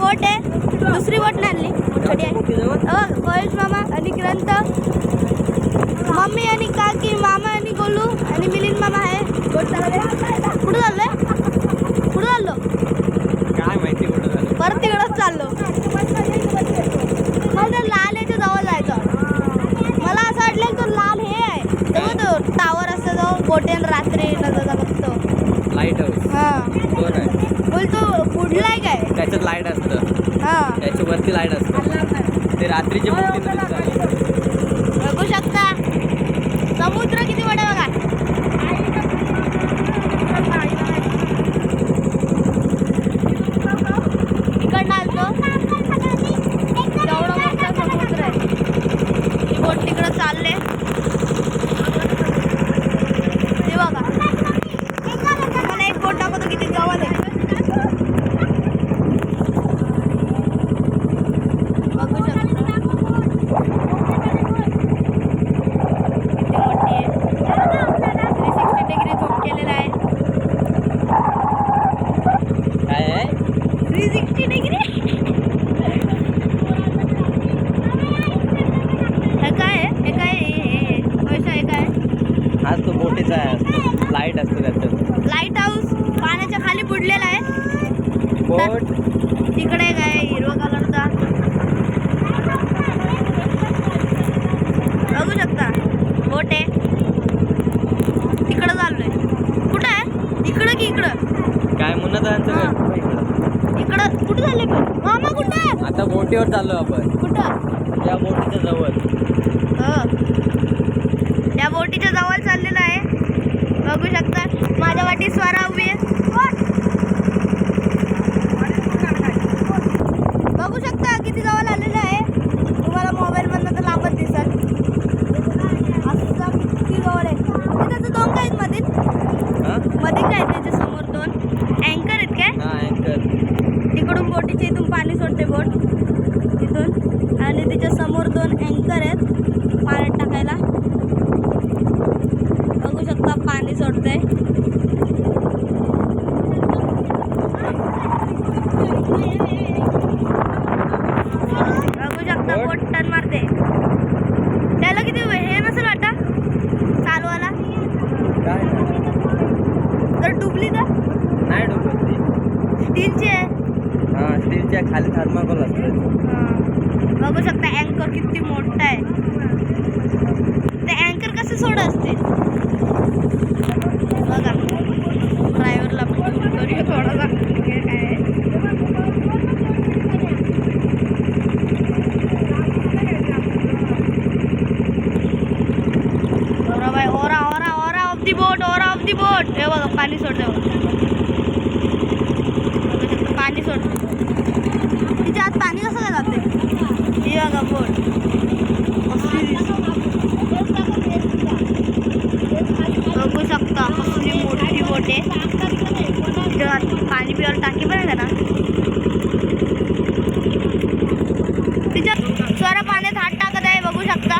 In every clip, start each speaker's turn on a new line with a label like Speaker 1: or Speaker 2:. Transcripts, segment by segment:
Speaker 1: बोट आहे, दुसरी बोट नाही आणली, छोटी आहे. महेश मामा आणि ग्रंथ, मम्मी आणि काकी, मामा आणि गोलू आणि मिलिंद मामा आहे. बोट चालवले. कुठं चाललोय? कुठं चाललो?
Speaker 2: काय माहिती कुठं झालं.
Speaker 1: परत तिकडंच चाललो. मला लाल याच्या जवळ जायचं. मला असं वाटलं तो लाल हे आहे, तो टावर असतो जो बोटेन रात्री बघतो.
Speaker 2: Light house.
Speaker 1: हां
Speaker 2: तो नाही.
Speaker 1: बोलतो पुढलाय काय?
Speaker 2: त्याच्यात लाईट असतं.
Speaker 1: हां
Speaker 2: त्याच्यावरती लाईट असतं. ते रात्रीचे
Speaker 1: बघू शकता समुद्र किती मोठा आहे बघा. इकडनं आलतो तेवढा मोठा समुद्र आहे. ही बोट तिकडं चालले ते बघा. मला एक बोट दाखवतो किती जवळ आहे. बघू शकता
Speaker 2: आज तो बोटीचा आहे. लाईट असतं त्याच्यात.
Speaker 1: लाईट हाऊस पाण्याच्या खाली बुडलेला आहे.
Speaker 2: बोट
Speaker 1: तिकडे काय हिरवा कलरचा बघू शकता बोट आहे. तिकडं चाललोय. कुठं आहे? इकडं की इकडं?
Speaker 2: काय म्हणत
Speaker 1: इकडं कुठं चालले? मामा कुठं आहे?
Speaker 2: आता बोटीवर चाललो आपण.
Speaker 1: कुठं?
Speaker 2: त्या बोटीच्या जवळ.
Speaker 1: त्या बोटीच्या जवळ चाललेलं आहे. बघू शकता माझ्या वाटी स्वरा उभी आहे. बघू शकता किती जवळ आलेलं आहे. तुम्हाला मोबाईल मधनं तर लांबच दिसत. असं किती जवळ आहे. त्याचं दोन काय आहेत मध्ये काय त्याच्या समोर दोन अँकर आहेत काय?
Speaker 2: अँकर.
Speaker 1: तिकडून बोटीच्या इथून पाणी सोडते बोट तिथून आणि त्याच्या समोर दोन अँकर आहेत पाण्यात टाकायला. बघू शकता पाणी सोडतंय. बघू शकता बोट टर्न मारते. त्याला किती हे नसेल वाटा चालवाला. तर डुबली तर
Speaker 2: नाही डुबत ती.
Speaker 1: स्टीलची आहे.
Speaker 2: हां स्टीलच्या खाली थर्माकोल असतं.
Speaker 1: बघू शकता अँकर किती मोठा आहे. ते अँकर कसे सोड असते बघा. ड्रायव्हरला करूया थोडासा काय aura by aura aura aura of the boat. Aura of the boat. हे बघा पाणी सोडते. बघू शकता पाणी सोडते. तिच्या आत पाणी कसं काय जाते? हे बघा बोट बघू शकता कसली मोठी बोट आहे. पाणी पिवायला टाकी पण आहे ना. तिच्या स्वरा पाण्यात हात टाकत आहे. बघू शकता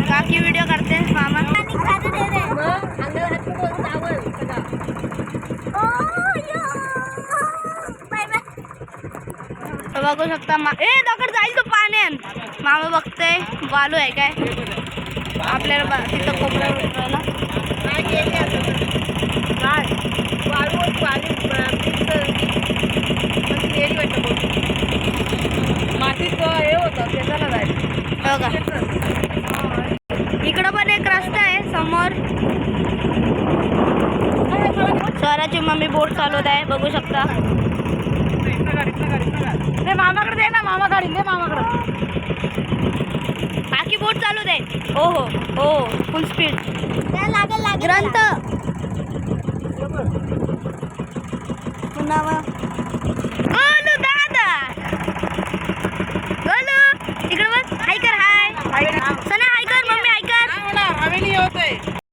Speaker 1: काकी व्हिडिओ करते. मामा बघू शकता दगड जाईल तो पाण्यात. मामा बघते वालू आहे काय आपल्याला तिथं कोपरा उतरायला.
Speaker 3: मातीत हे होतं त्याला जायचं.
Speaker 1: बघा इकडं पण एक रस्ता आहे समोर. स्वराची मम्मी बोट चालवत आहे. बघू शकता.
Speaker 3: मामाकडे दे ना. मामा गाडी दे मामाकडे.
Speaker 1: बाकी बोट चालू दे. हो हो हो फुल स्पीड. ग्रंथ पुन्हा